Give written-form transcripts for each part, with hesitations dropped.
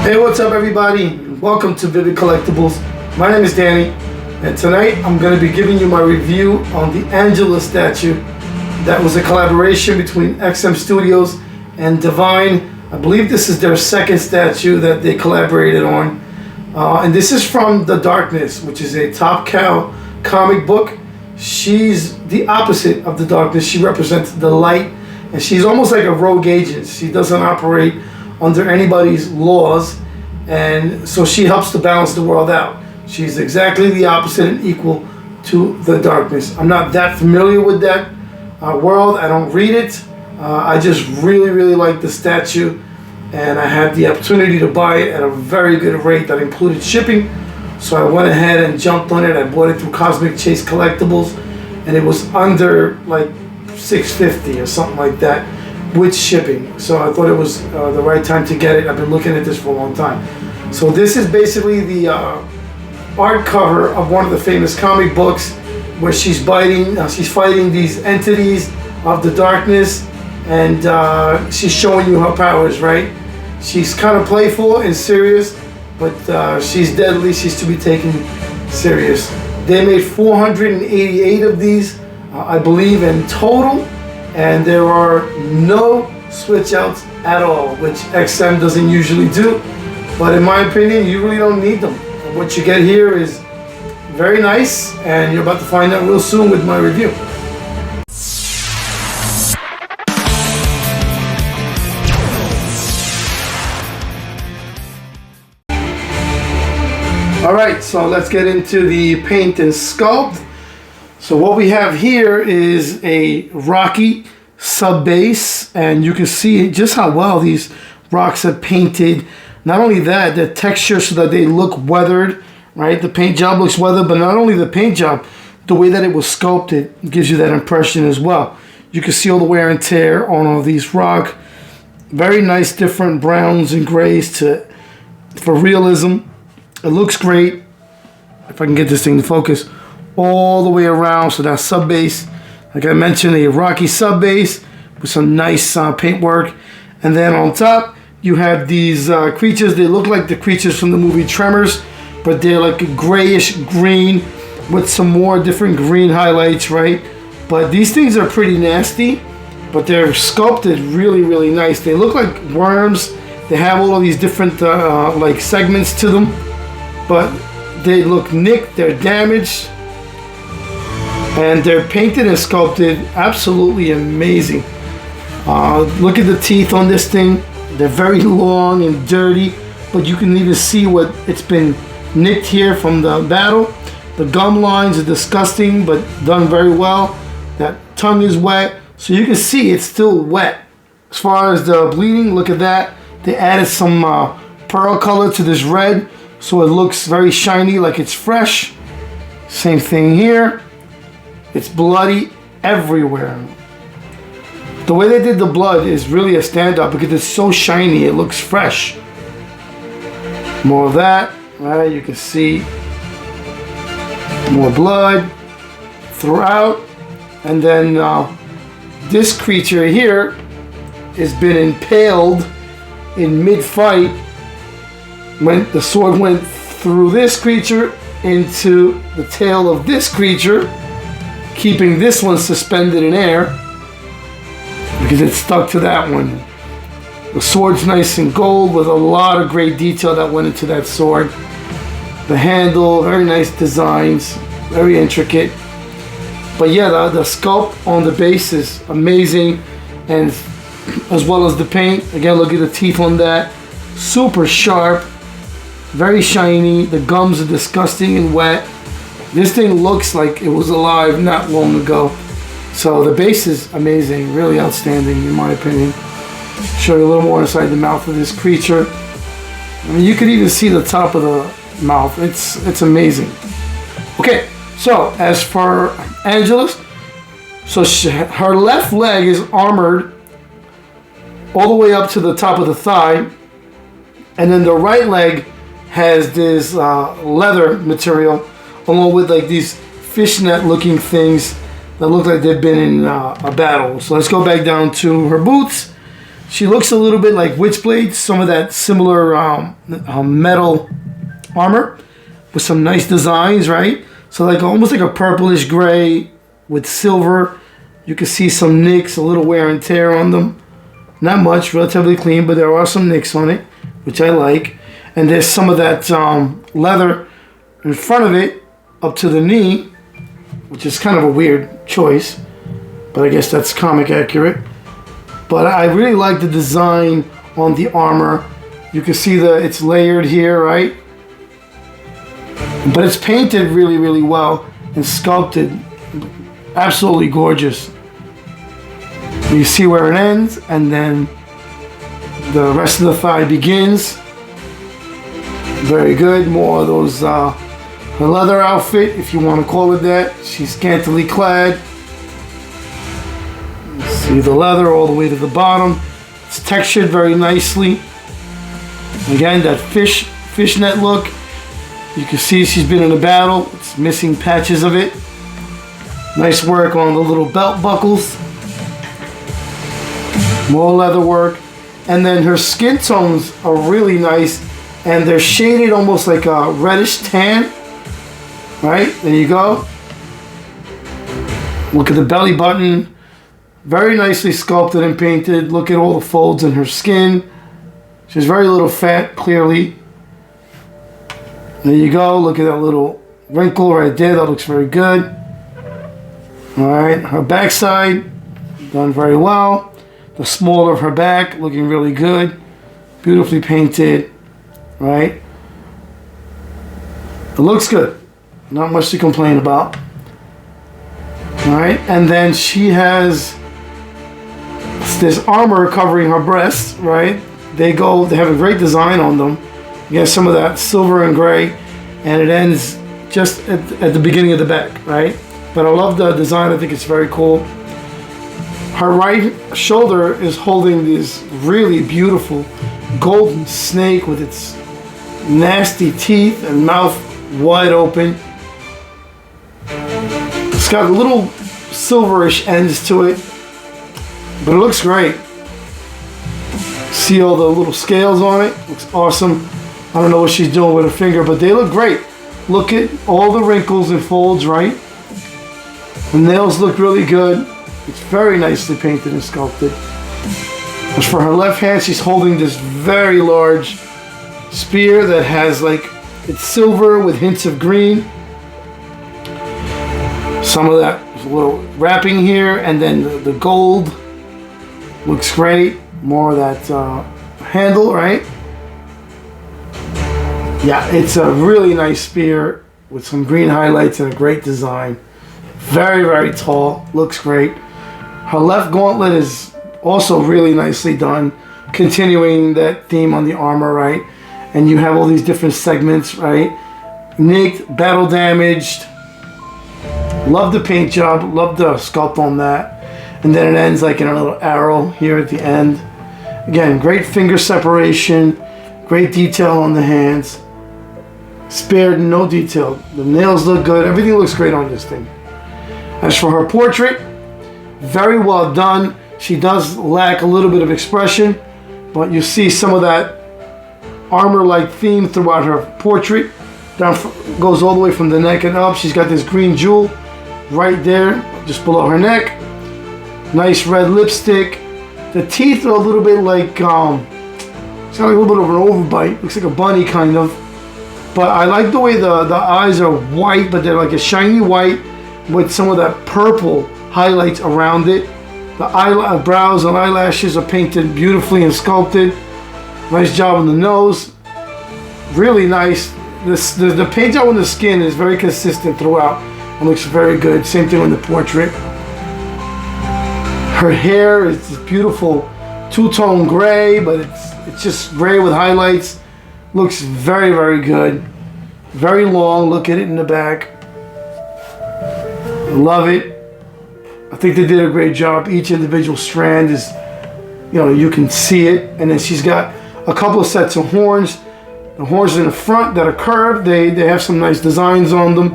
Hey, what's up everybody? Welcome to Vivid Collectibles. My name is Danny, and tonight I'm going to be giving you my review on the Angelus statue. That was a collaboration between XM Studios and Divine. I believe this is their second statue that they collaborated on. And this is from The Darkness, which is a Top Cow comic book. She's the opposite of the darkness. She represents the light, and she's almost like a rogue agent. She doesn't operate under anybody's laws, and so she helps to balance the world out. She's exactly the opposite and equal to the darkness. I'm not that familiar with that world. I don't read it. I just really like the statue, and I had the opportunity to buy it at a very good rate that included shipping. So I went ahead and jumped on it. I bought it through Cosmic Chase Collectibles, and it was under like $6.50 or something like that with shipping. So I thought it was the right time to get it. I've been looking at this for a long time. So this is basically the art cover of one of the famous comic books where she's fighting these entities of the darkness, and she's showing you her powers, right? She's kind of playful and serious, but she's deadly. She's to be taken serious. They made 488 of these, I believe, in total. And there are no switch outs at all, which XM doesn't usually do. But in my opinion, you really don't need them. What you get here is very nice, and you're about to find out real soon with my review. Alright, so let's get into the paint and sculpt. So what we have here is a rocky sub base, and you can see just how well these rocks are painted. Not only that, the texture so that they look weathered, right? The paint job looks weathered, but not only the paint job, the way that it was sculpted gives you that impression as well. You can see all the wear and tear on all these rock. Very nice different browns and grays for realism. It looks great. If I can get this thing to focus. All the way around, so that sub base, like I mentioned, a rocky sub base with some nice paintwork, and then on top you have these creatures. They look like the creatures from the movie Tremors, but they're like a grayish green with some more different green highlights, right? But these things are pretty nasty, but they're sculpted really nice. They look like worms. They have all of these different like segments to them, but they look nicked, they're damaged. And they're painted and sculpted absolutely amazing. Look at the teeth on this thing. They're very long and dirty, but you can even see what it's been nicked here from the battle. The gum lines are disgusting, but done very well. That tongue is wet, so you can see it's still wet. As far as the bleeding, look at that. They added some pearl color to this red, so it looks very shiny, like it's fresh. Same thing here. It's bloody everywhere. The way they did the blood is really a standout because it's so shiny, it looks fresh. More of that, right? You can see more blood throughout. And then this creature here has been impaled in mid-fight when the sword went through this creature into the tail of this creature, keeping this one suspended in air because it's stuck to that one. The sword's nice and gold with a lot of great detail that went into that sword. The handle, very nice designs, very intricate. But yeah, the sculpt on the base is amazing, and as well as the paint. Again, look at the teeth on that. Super sharp, very shiny. The gums are disgusting and wet. This thing looks like it was alive not long ago. So the base is amazing, really outstanding in my opinion. Show you a little more inside the mouth of this creature. I mean, you could even see the top of the mouth. It's amazing. Okay, so as for Angelus, so her left leg is armored all the way up to the top of the thigh, and then the right leg has this leather material, along with like these fishnet looking things that look like they've been in a battle. So let's go back down to her boots. She looks a little bit like Witchblade, some of that similar metal armor with some nice designs, right? So like almost like a purplish gray with silver. You can see some nicks, a little wear and tear on them. Not much, relatively clean, but there are some nicks on it, which I like. And there's some of that leather in front of it up to the knee, which is kind of a weird choice, but I guess that's comic accurate. But I really like the design on the armor. You can see that it's layered here, right? But it's painted really, really well and sculpted. Absolutely gorgeous. You see where it ends, and then the rest of the thigh begins. Very good. More of those, her leather outfit, if you want to call it that. She's scantily clad. See the leather all the way to the bottom. It's textured very nicely. Again, that fishnet look. You can see she's been in a battle. It's missing patches of it. Nice work on the little belt buckles. More leather work. And then her skin tones are really nice. And they're shaded almost like a reddish tan. Right? There you go. Look at the belly button. Very nicely sculpted and painted. Look at all the folds in her skin. She has very little fat, clearly. There you go. Look at that little wrinkle right there. That looks very good. Alright, her backside, done very well. The small of her back, looking really good. Beautifully painted. Right? It looks good. Not much to complain about. Alright, and then she has this armor covering her breasts, right? They have a great design on them. You get some of that silver and gray, and it ends just at the beginning of the back, right? But I love the design. I think it's very cool. Her right shoulder is holding this really beautiful golden snake with its nasty teeth and mouth wide open. It's got little silverish ends to it, but it looks great. See all the little scales on it? Looks awesome. I don't know what she's doing with her finger, but they look great. Look at all the wrinkles and folds, right? The nails look really good. It's very nicely painted and sculpted. As for her left hand, she's holding this very large spear that has it's silver with hints of green. Some of that little wrapping here, and then the gold looks great. More of that handle, right? Yeah, it's a really nice spear with some green highlights and a great design. Very, very tall. Looks great. Her left gauntlet is also really nicely done, continuing that theme on the armor, right? And you have all these different segments, right? Nicked, battle damaged. Love the paint job. Love the sculpt on that. And then it ends like in a little arrow here at the end. Again, great finger separation. Great detail on the hands. Spared no detail. The nails look good. Everything looks great on this thing. As for her portrait, very well done. She does lack a little bit of expression, but you see some of that armor-like theme throughout her portrait. Goes all the way from the neck and up. She's got this green jewel right there, just below her neck. Nice red lipstick. The teeth are a little bit like, it's got a little bit of an overbite. Looks like a bunny kind of. But I like the way the eyes are white, but they're like a shiny white with some of that purple highlights around it. The eyebrows and eyelashes are painted beautifully and sculpted. Nice job on the nose. Really nice. The paint job on the skin is very consistent throughout and looks very good. Same thing on the portrait. Her hair is this beautiful two-tone gray, but it's just gray with highlights. Looks very, very good. Very long. Look at it in the back. Love it. I think they did a great job. Each individual strand is, you can see it. And then she's got a couple of sets of horns. The horns in the front that are curved, they have some nice designs on them.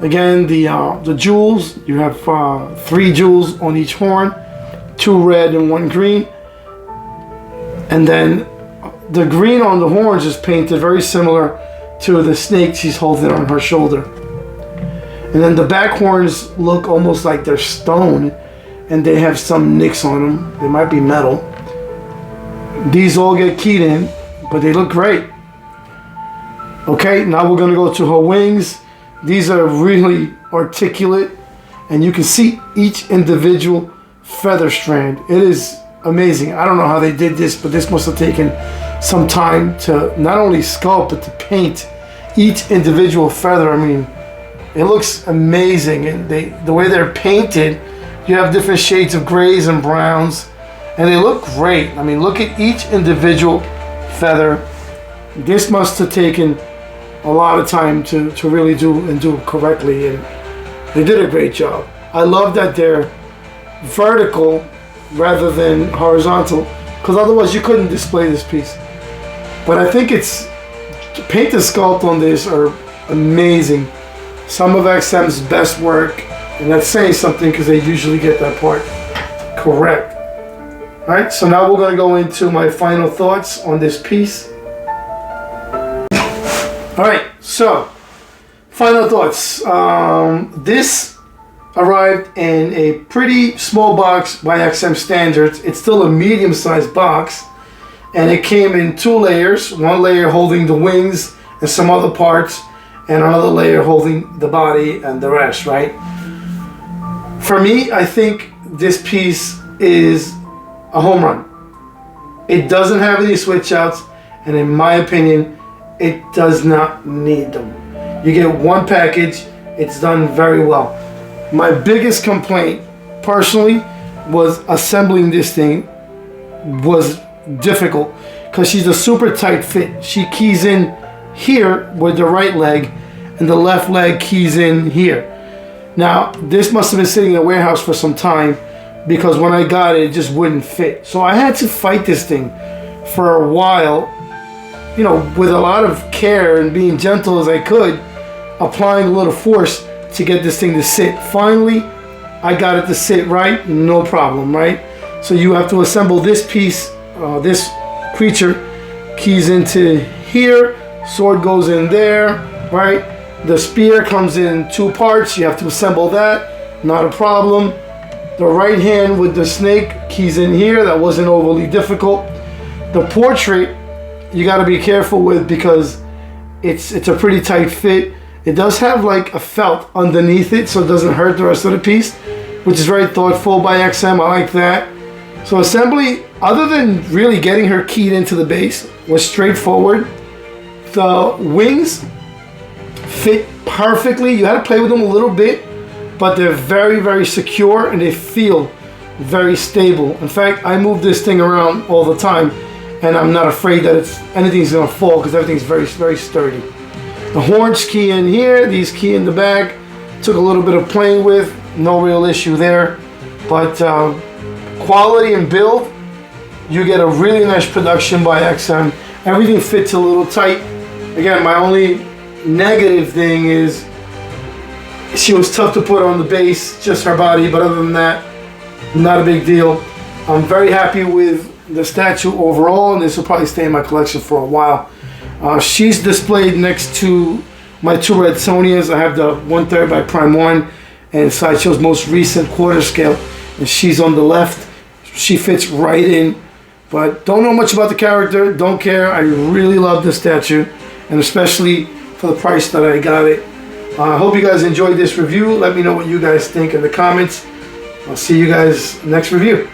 Again, the jewels, you have 3 jewels on each horn, 2 red and 1 green. And then the green on the horns is painted very similar to the snake she's holding on her shoulder. And then the back horns look almost like they're stone, and they have some nicks on them. They might be metal. These all get keyed in, but they look great. Okay, now we're gonna go to her wings. These are really articulate, and you can see each individual feather strand. It is amazing. I don't know how they did this, but this must have taken some time to not only sculpt, but to paint each individual feather. I mean, it looks amazing, and the way they're painted, you have different shades of grays and browns, and they look great. I mean, look at each individual feather. This must have taken a lot of time to really do correctly, and they did a great job. I love that they're vertical rather than horizontal, because otherwise you couldn't display this piece. But I think it's paint and sculpt on this are amazing. Some of XM's best work, and that's saying something because they usually get that part correct. All right, so now we're going to go into my final thoughts on this piece. All right, so final thoughts. This arrived in a pretty small box by XM standards. It's still a medium-sized box, and it came in 2 layers. One layer holding the wings and some other parts, and another layer holding the body and the rest, right? For me, I think this piece is a home run. It doesn't have any switch outs, and in my opinion, it does not need them. You get one package, it's done very well. My biggest complaint, personally, was assembling this thing was difficult, because she's a super tight fit. She keys in here with the right leg, and the left leg keys in here. Now, this must have been sitting in a warehouse for some time, because when I got it, it just wouldn't fit. So I had to fight this thing for a while, you know, with a lot of care and being gentle as I could, applying a little force to get this thing to sit. Finally, I got it to sit right, no problem, right? So you have to assemble this piece, this creature keys into here, sword goes in there, right? The spear comes in 2 parts, you have to assemble that, not a problem. The right hand with the snake keys in here, that wasn't overly difficult. The portrait, you got to be careful with, because it's a pretty tight fit. It does have like a felt underneath it, so it doesn't hurt the rest of the piece, which is very thoughtful by XM. I like that. So assembly, other than really getting her keyed into the base, was straightforward. The wings fit perfectly. You had to play with them a little bit, but they're very, very secure, and they feel very stable. In fact, I move this thing around all the time, and I'm not afraid that anything's gonna fall, because everything's very, very sturdy. The horns key in here, these key in the back. Took a little bit of playing with, no real issue there. But quality and build, you get a really nice production by XM. Everything fits a little tight. Again, my only negative thing is she was tough to put on the base, just her body, but other than that, not a big deal. I'm very happy with the statue overall, and this will probably stay in my collection for a while. She's displayed next to my 2 red Sonias. I have the 1/3 by Prime 1 and Sideshow's most recent quarter scale, and she's on the left. She fits right in, but don't know much about the character, don't care. I really love this statue, and especially for the price that I got it. I hope you guys enjoyed this review. Let me know what you guys think in the comments. I'll see you guys next review.